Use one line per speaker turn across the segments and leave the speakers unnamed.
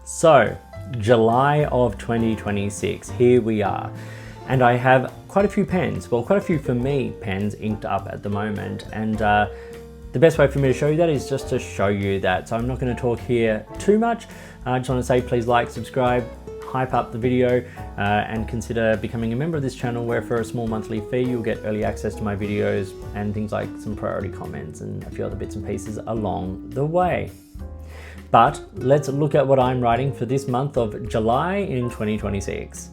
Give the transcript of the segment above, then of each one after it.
So, July of 2026, here we are. And I have quite a few pens, well, quite a few for me pens inked up at the moment. And the best way for me to show you that is just to show you that. So I'm not going to talk here too much. I just want to say please like, subscribe, hype up the video, and consider becoming a member of this channel, where for a small monthly fee you'll get early access to my videos and things like some priority comments and a few other bits and pieces along the way. But let's look at what I'm writing for this month of July in 2026.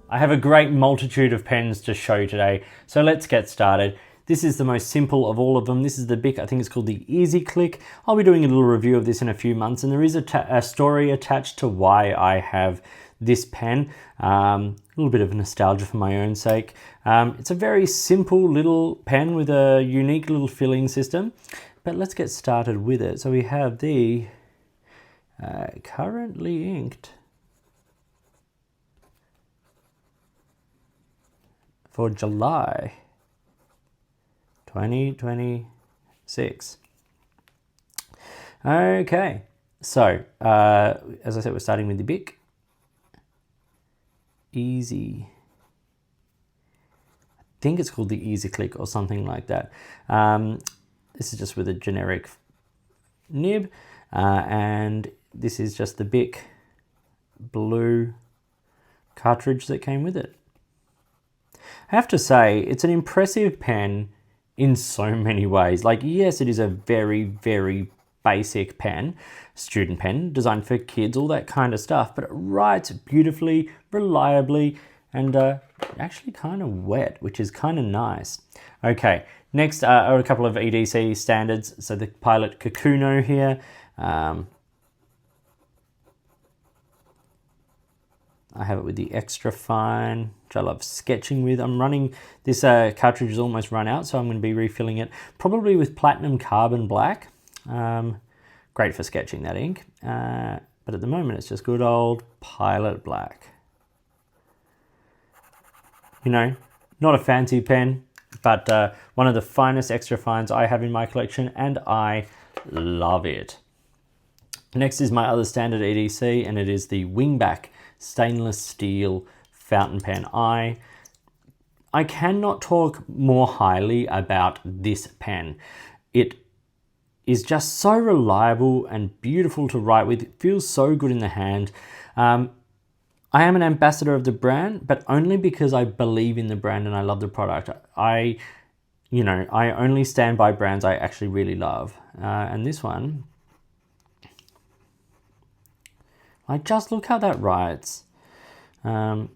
I have a great multitude of pens to show you today, so let's get started. This is the most simple of all of them. This is the Bic, I think it's called the EasyClic. I'll be doing a little review of this in a few months, and there is a story attached to why I have this pen. A little bit of nostalgia for my own sake. It's a very simple little pen with a unique little filling system, but let's get started with it. So we have the currently inked for July 2026. Okay, so as I said, we're starting with the Bic. I think it's called the EasyClic or something like that. This is just with a generic nib, and this is just the Bic blue cartridge that came with it. I have to say, it's an impressive pen in so many ways. Like, yes, it is a very, very basic pen, student pen, designed for kids, all that kind of stuff, but it writes beautifully, reliably, and actually kind of wet, which is kind of nice. Okay, next are a couple of EDC standards. So the Pilot Kakuno here. I have it with the extra fine, which I love sketching with. I'm running, this cartridge is almost run out, so I'm going to be refilling it, probably with platinum carbon black. Great for sketching, that ink. But at the moment, it's just good old Pilot black. You know, not a fancy pen, but one of the finest extra fines I have in my collection, and I love it. Next is my other standard EDC, and it is the Wingback stainless steel fountain pen. I cannot talk more highly about this pen. It is just so reliable and beautiful to write with. It feels so good in the hand. I am an ambassador of the brand, but only because I believe in the brand and I love the product. I only stand by brands I actually really love. And this one, like, just look how that writes. There's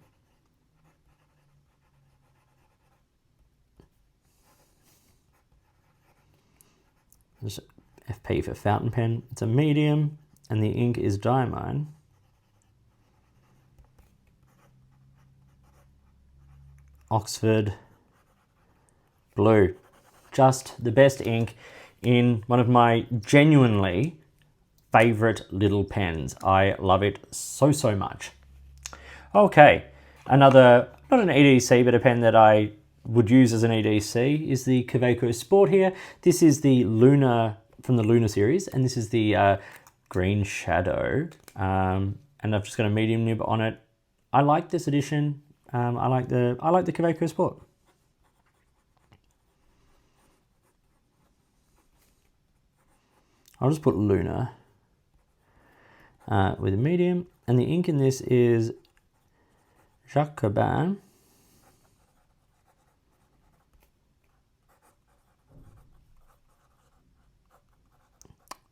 FP for fountain pen. It's a medium, and the ink is Diamine. Oxford Blue. Just the best ink in one of my genuinely favorite little pens. I love it so, so much. Okay, another, not an EDC, but a pen that I would use as an EDC is the Kaweco Sport here. This is the Luna, from the Luna series, and this is the Green Shadow. And I've just got a medium nib on it. I like this edition. I like the Kaweco Sport. I'll just put Luna with a medium, and the ink in this is Jacobin.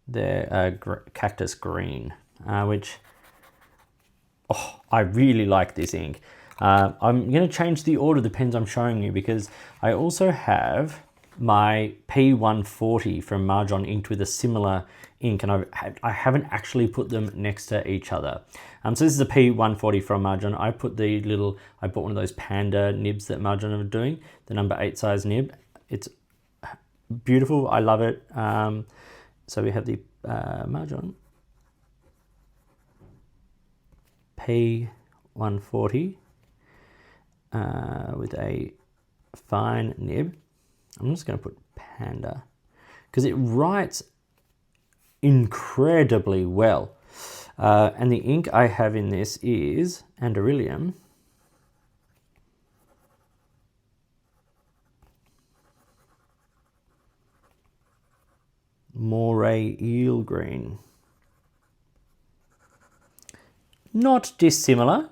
They're Cactus Green, which, I really like this ink. I'm going to change the order of the pens I'm showing you, because I also have my P140 from Marjon inked with a similar ink, and I haven't actually put them next to each other. So this is a P140 from Marjon. I bought one of those panda nibs that Marjon are doing, the number 8 size nib. It's beautiful. I love it. So we have the Marjon P140, with a fine nib. I'm just going to put Panda because it writes incredibly well. And the ink I have in this is Anderillium. Moray Eel Green. Not dissimilar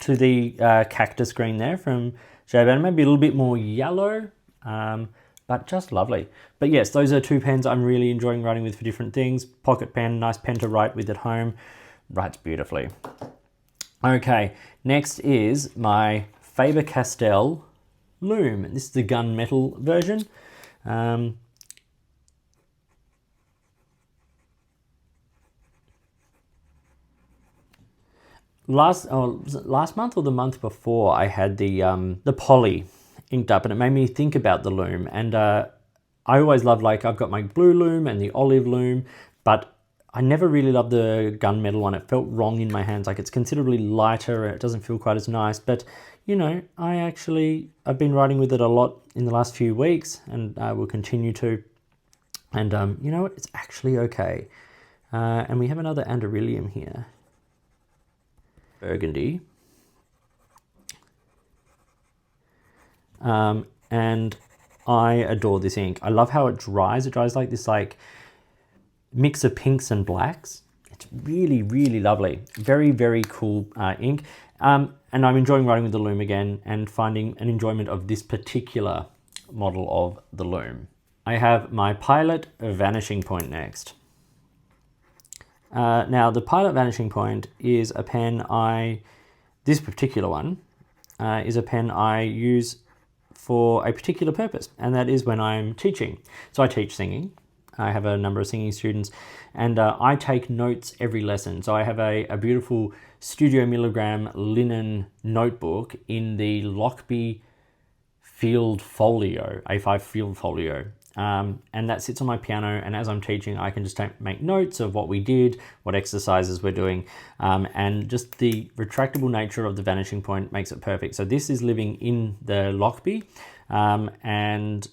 to the cactus green there from J-Ban, maybe a little bit more yellow, but just lovely. But yes, those are two pens I'm really enjoying writing with for different things. Pocket pen, nice pen to write with at home, writes beautifully. Okay, next is my Faber-Castell Loom. This is the gunmetal version. Last month or the month before, I had the poly inked up, and it made me think about the loom. And I always love, like, I've got my blue loom and the olive loom, but I never really loved the gunmetal one. It felt wrong in my hands. Like, it's considerably lighter and it doesn't feel quite as nice. But you know, I've been writing with it a lot in the last few weeks, and I will continue to. And you know what? It's actually okay. And we have another Anderillium here. Burgundy. And I adore this ink. I love how it dries. It dries like this mix of pinks and blacks. It's really, really lovely. Very, very cool ink. And I'm enjoying writing with the loom again and finding an enjoyment of this particular model of the loom. I have my Pilot Vanishing Point next. Now, the Pilot Vanishing Point is a pen this particular one is a pen I use for a particular purpose, and that is when I'm teaching. So I teach singing. I have a number of singing students, and I take notes every lesson. So I have a beautiful Studio Milligram linen notebook in the Lockby Field Folio, A5 Field Folio. And that sits on my piano, and as I'm teaching, I can just make notes of what we did, what exercises we're doing, and just the retractable nature of the vanishing point makes it perfect. So this is living in the Lockby, and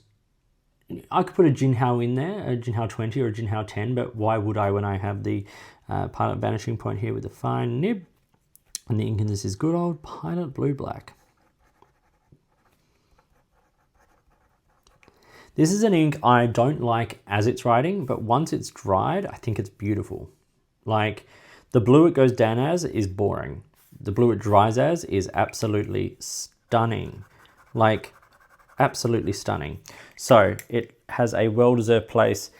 I could put a Jinhao in there, a Jinhao 20 or a Jinhao 10, but why would I when I have the Pilot Vanishing Point here with a fine nib, and the ink in this is good old Pilot Blue Black. This is an ink I don't like as it's writing, but once it's dried, I think it's beautiful. Like, the blue it goes down as is boring. The blue it dries as is absolutely stunning. Like, absolutely stunning. So, it has a well-deserved place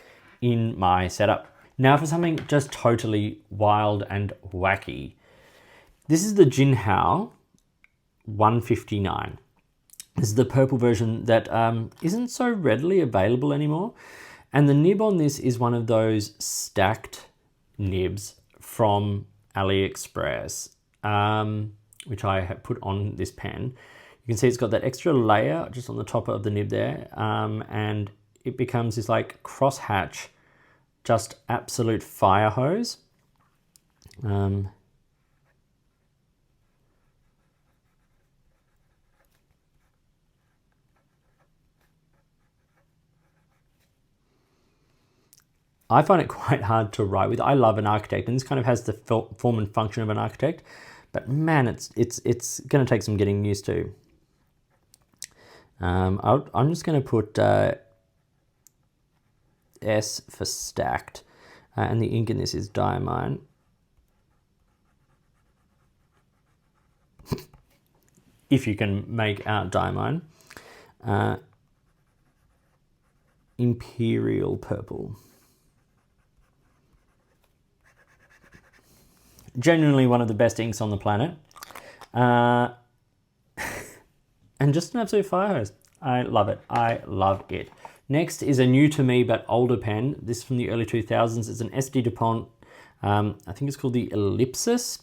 in my setup. Now for something just totally wild and wacky. This is the Jinhao 159. This is the purple version that isn't so readily available anymore. And the nib on this is one of those stacked nibs from AliExpress, which I have put on this pen. You can see it's got that extra layer just on the top of the nib there. And it becomes this like crosshatch, just absolute fire hose. I find it quite hard to write with. I love an architect, and this kind of has the form and function of an architect, but man, it's going to take some getting used to. I'm just going to put S for stacked, and the ink in this is Diamine. If you can make out Diamine. Imperial Purple. Genuinely one of the best inks on the planet. And just an absolute fire hose. I love it. I love it. Next is a new to me but older pen. This is from the early 2000s. It's an SD Dupont. I think it's called the Ellipses.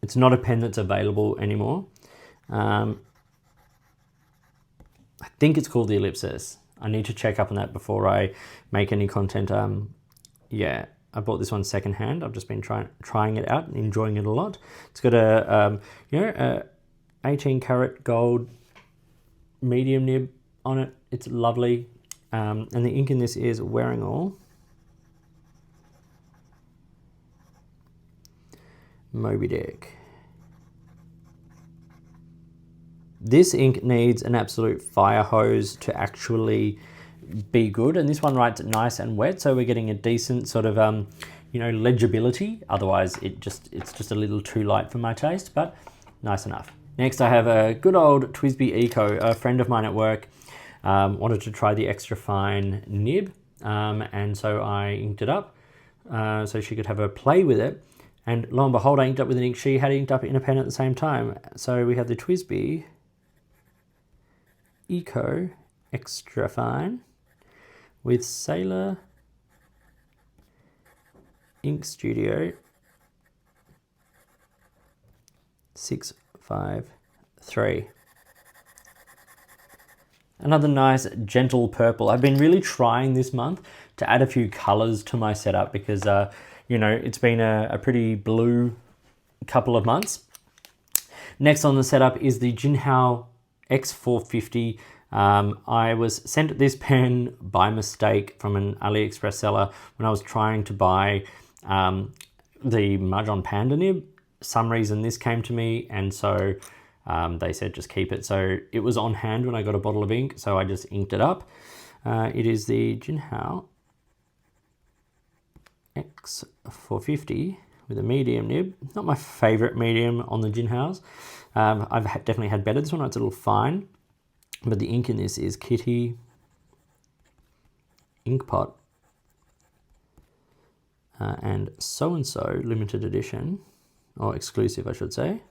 It's not a pen that's available anymore. I think it's called the Ellipses. I need to check up on that before I make any content. Yeah, I bought this one secondhand. I've just been trying it out and enjoying it a lot. It's got a, a 18 karat gold medium nib on it. It's lovely. And the ink in this is Wearing All. Moby Dick. This ink needs an absolute fire hose to actually be good, and this one writes nice and wet, so we're getting a decent sort of legibility. Otherwise it's just a little too light for my taste, but nice enough. Next I have a good old TWSBI Eco. A friend of mine at work wanted to try the extra fine nib, and so I inked it up so she could have a play with it, and lo and behold, I inked up with an ink she had inked up in a pen at the same time. So we have the TWSBI Eco Extra Fine with Sailor Ink Studio 653. Another nice gentle purple. I've been really trying this month to add a few colors to my setup because it's been a pretty blue couple of months. Next on the setup is the Jinhao X450. I was sent this pen by mistake from an AliExpress seller when I was trying to buy the Mahjong Panda nib. Some reason this came to me, and so they said just keep it. So it was on hand when I got a bottle of ink, so I just inked it up. It is the Jinhao X450 with a medium nib. Not my favorite medium on the Jinhaos. I've definitely had better. This one, it's a little fine, but the ink in this is Kitty Inkpot and so limited edition, or exclusive I should say,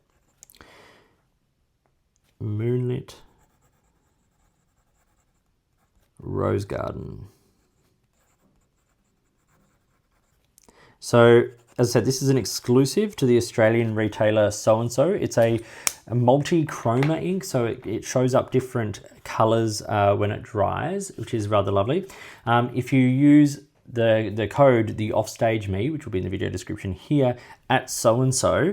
Moonlit Rose Garden. So as I said, this is an exclusive to the Australian retailer So-and-So. It's a multi-chroma ink, so it shows up different colors when it dries, which is rather lovely. If you use the code, the Offstage Me, which will be in the video description here, at So-and-So,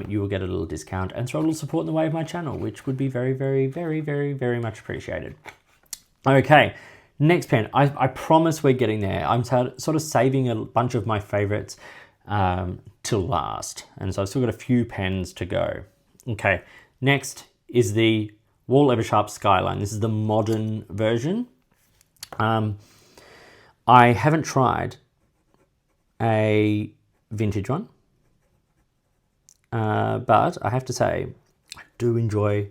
you will get a little discount and throw a little support in the way of my channel, which would be very, very, very, very, very much appreciated. Okay. Next pen, I promise we're getting there. I'm sort of saving a bunch of my favorites till last. And so I've still got a few pens to go. Okay, next is the Wahl Eversharp Skyline. This is the modern version. I haven't tried a vintage one, but I have to say, I do enjoy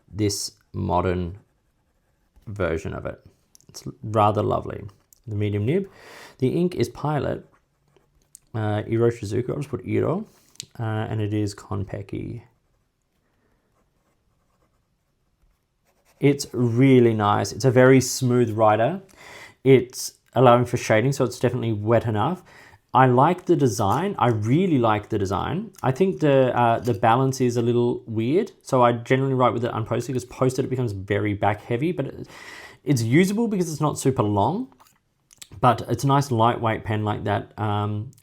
this modern version of it. It's rather lovely. The medium nib. The ink is Pilot Iro Shizuku. I'll just put Iro. And it is Konpeki. It's really nice. It's a very smooth writer. It's allowing for shading, so it's definitely wet enough. I like the design. I really like the design. I think the balance is a little weird, so I generally write with it unposted, because posted it becomes very back heavy, but it's usable because it's not super long, but it's a nice lightweight pen like that. And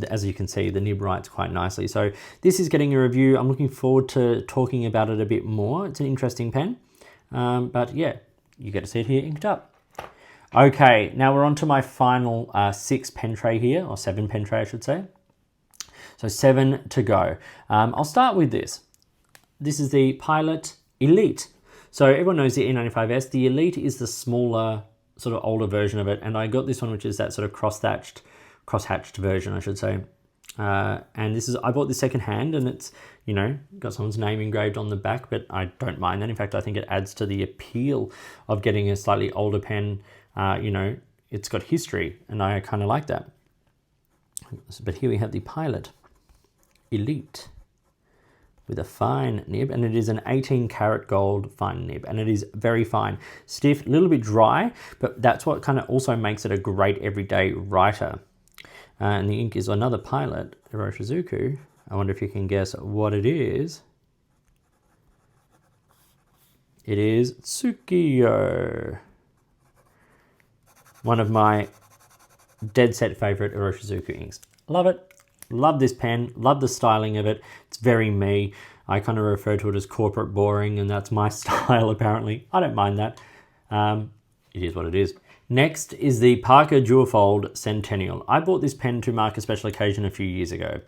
as you can see, the nib writes quite nicely. So this is getting a review. I'm looking forward to talking about it a bit more. It's an interesting pen, but yeah, you get to see it here inked up. Okay, now we're on to my final 6 pen tray here, or 7 pen tray I should say. So 7 to go. I'll start with this. This is the Pilot Elite. So everyone knows the E95S. The Elite is the smaller, sort of older version of it, and I got this one, which is that sort of cross-hatched version, I should say. And this is, I bought this secondhand, and it's, got someone's name engraved on the back, but I don't mind that. In fact, I think it adds to the appeal of getting a slightly older pen. It's got history, and I kind of like that. But here we have the Pilot Elite with a fine nib, and it is an 18 karat gold fine nib, and it is very fine, stiff, a little bit dry, but that's what kind of also makes it a great everyday writer. And the ink is another Pilot Iroshizuku. I wonder if you can guess what it is. It is Tsukiyo, one of my dead set favorite Iroshizuku inks. Love it. Love this pen. Love the styling of it. It's very me. I kind of refer to it as corporate boring, and that's my style apparently. I don't mind that. It is what it is. Next is the Parker Duofold Centennial. I bought this pen to mark a special occasion a few years ago.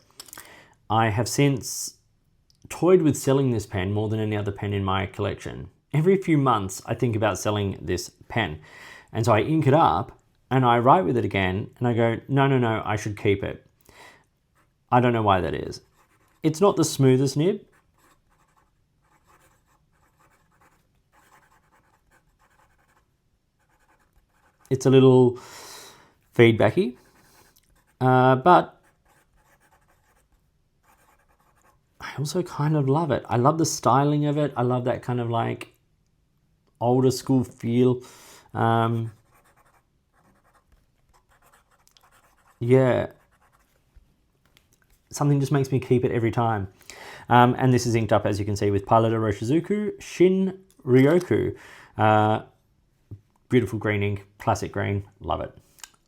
I have since toyed with selling this pen more than any other pen in my collection. Every few months I think about selling this pen. And so I ink it up and I write with it again and I go, no, I should keep it. I don't know why that is. It's not the smoothest nib. It's a little feedbacky, but I also kind of love it. I love the styling of it. I love that kind of like older school feel. Yeah, something just makes me keep it every time. And this is inked up, as you can see, with Pilot Iroshizuku Shin Ryoku. Beautiful green ink, classic green, love it.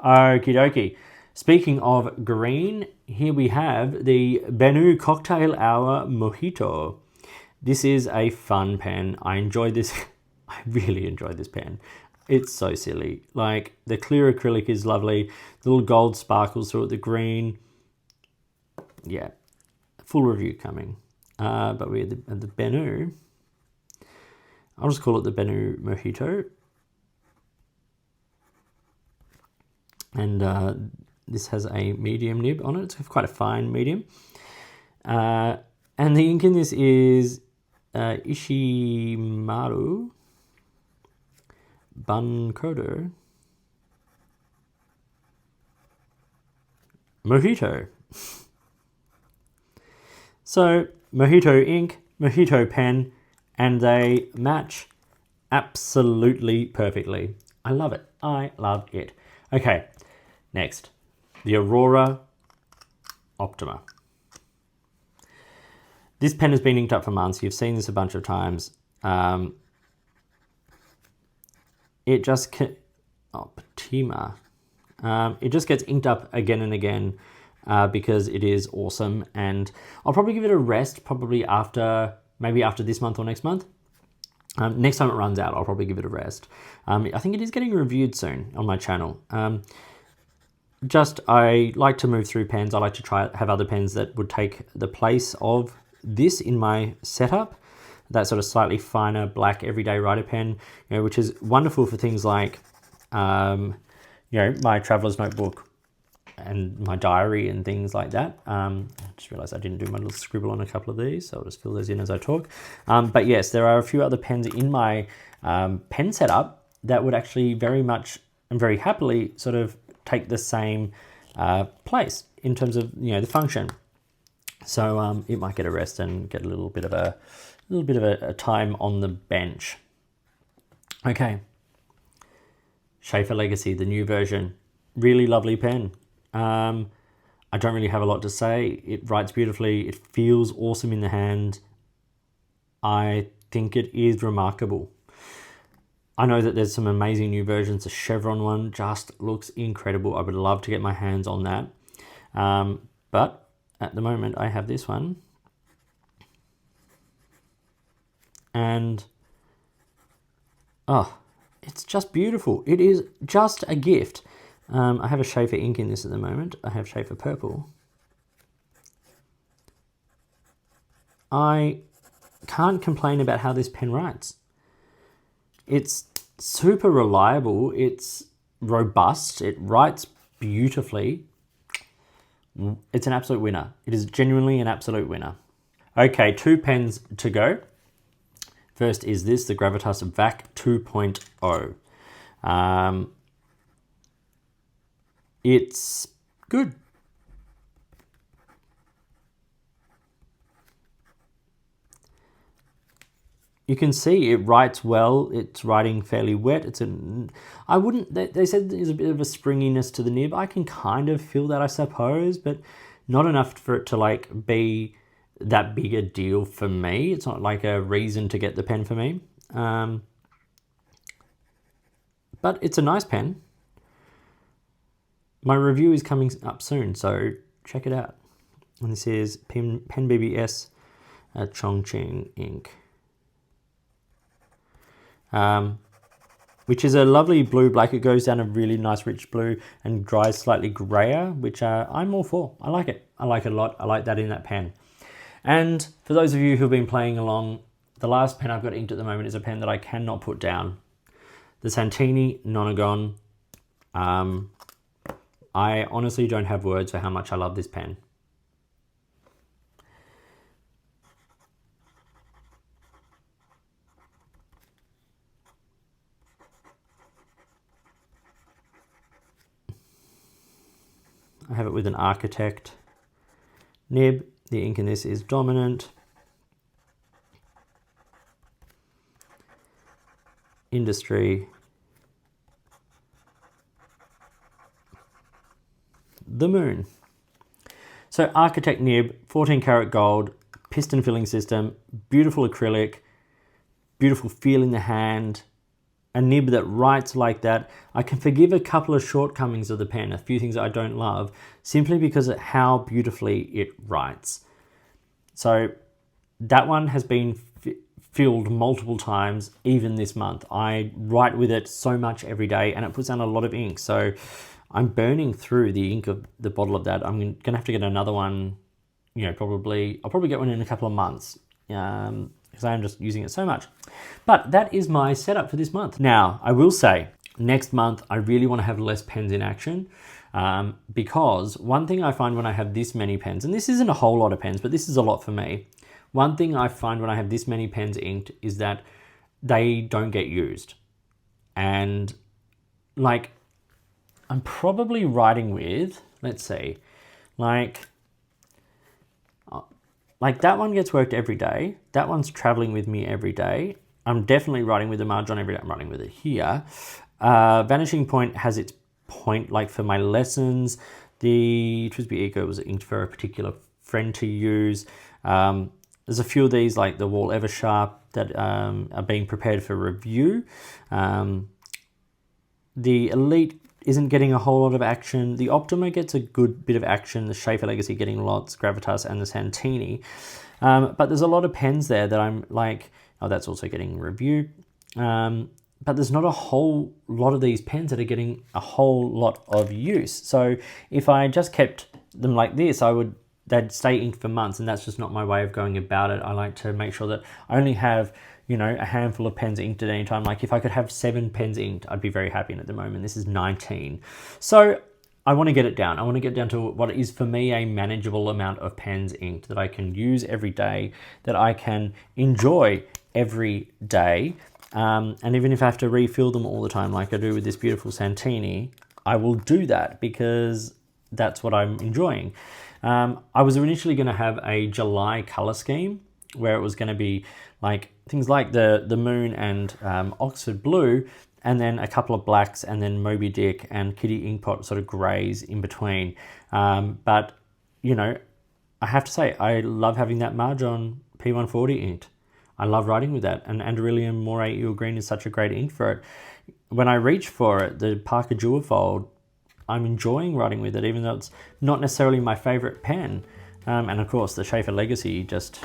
Okie dokie. Speaking of green, here we have the Benu Cocktail Hour Mojito. This is a fun pen. I enjoyed this. I really enjoyed this pen. It's so silly. Like, the clear acrylic is lovely. The little gold sparkles through it, the green. Yeah, full review coming. But we're at the Benu. I'll just call it the Benu Mojito. And this has a medium nib on it. It's quite a fine medium. And the ink in this is Ishimaru Bankodo Mojito. So, Mojito ink, Mojito pen, and they match absolutely perfectly. I love it. I love it. Okay. Next, the Aurora Optima. This pen has been inked up for months. You've seen this a bunch of times. It just Optima. It just gets inked up again and again because it is awesome. And I'll probably give it a rest, probably maybe after this month or next month. Next time it runs out, I'll probably give it a rest. I think it is getting reviewed soon on my channel. I like to move through pens. I like to have other pens that would take the place of this in my setup. That sort of slightly finer black everyday writer pen, which is wonderful for things like, my traveler's notebook and my diary and things like that. I just realized I didn't do my little scribble on a couple of these, so I'll just fill those in as I talk. But yes, there are a few other pens in my pen setup that would actually very much and very happily sort of take the same place in terms of the function. So it might get a rest and get a little bit of a time on the bench. Okay, Sheaffer Legacy, the new version, really lovely pen. I don't really have a lot to say. It writes beautifully. It feels awesome in the hand. I think it is remarkable. I know that there's some amazing new versions. The Chevron one just looks incredible. I would love to get my hands on that. But at the moment, I have this one. And, it's just beautiful. It is just a gift. I have a Sheaffer ink in this at the moment. I have Sheaffer purple. I can't complain about how this pen writes. It's super reliable. It's robust. It writes beautifully. It's an absolute winner. It is genuinely an absolute winner. Okay, 2 pens to go. First is this, the Gravitas Vac 2.0. It's good. You can see it writes well. It's writing fairly wet. They said there's a bit of a springiness to the nib. I can kind of feel that, I suppose, but not enough for it to like be that big a deal for me. It's not like a reason to get the pen for me. But it's a nice pen. My review is coming up soon, so check it out. And this is Pen BBS Chongqing ink. Which is a lovely blue-black. It goes down a really nice rich blue and dries slightly grayer, which I'm all for. I like it. I like it a lot. I like that in that pen. And for those of you who've been playing along, the last pen I've got inked at the moment is a pen that I cannot put down. The Santini Nonagon. I honestly don't have words for how much I love this pen. I have it with an Architect nib. The ink in this is dominant. Industry. The Moon. So Architect nib, 14 karat gold, piston filling system, beautiful acrylic, beautiful feel in the hand, a nib that writes like that. I can forgive a couple of shortcomings of the pen, a few things that I don't love, simply because of how beautifully it writes. So that one has been filled multiple times, even this month. I write with it so much every day, and it puts down a lot of ink. So I'm burning through the ink of the bottle of that. I'm gonna have to get another one, I'll probably get one in a couple of months. Because I am just using it so much. But that is my setup for this month. Now, I will say, next month, I really want to have less pens in action, because one thing I find when I have this many pens, and this isn't a whole lot of pens, but this is a lot for me. One thing I find when I have this many pens inked is that they don't get used. And like, I'm probably writing with, let's see, like that one gets worked every day. That one's traveling with me every day. I'm definitely writing with the Marjon every day. I'm writing with it here. Vanishing Point has its point, like for my lessons. The Twisby Eco was inked for a particular friend to use. There's a few of these, like the Wahl Eversharp, that are being prepared for review. The Elite isn't getting a whole lot of action. The Optima gets a good bit of action. The Sheaffer Legacy getting lots, Gravitas and the Santini. But there's a lot of pens there that I'm like, oh, that's also getting review. But there's not a whole lot of these pens that are getting a whole lot of use. So if I just kept them like this, they'd stay inked for months, and that's just not my way of going about it. I like to make sure that I only have, a handful of pens inked at any time. Like if I could have 7 pens inked, I'd be very happy. And at the moment, this is 19. So I want to get it down. I want to get down to what is for me a manageable amount of pens inked that I can use every day, that I can enjoy every day. And even if I have to refill them all the time, like I do with this beautiful Santini, I will do that because that's what I'm enjoying. I was initially going to have a July color scheme where it was going to be like things like the Moon and Oxford Blue, and then a couple of blacks, and then Moby Dick and Kitty Inkpot sort of greys in between. But, I have to say, I love having that Marjon P140 inked. I love writing with that, and Anderillium Moray Eel Green is such a great ink for it. When I reach for it, the Parker Duofold, I'm enjoying writing with it, even though it's not necessarily my favorite pen. And of course, the Sheaffer Legacy, just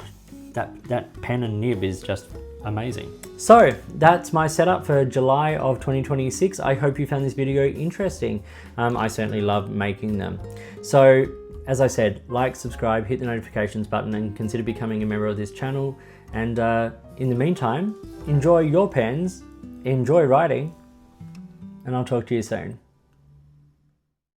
that pen and nib is just amazing. So that's my setup for July of 2026. I hope you found this video interesting. I certainly love making them. So as I said, like, subscribe, hit the notifications button, and consider becoming a member of this channel. And in the meantime, enjoy your pens, enjoy writing, and I'll talk to you soon.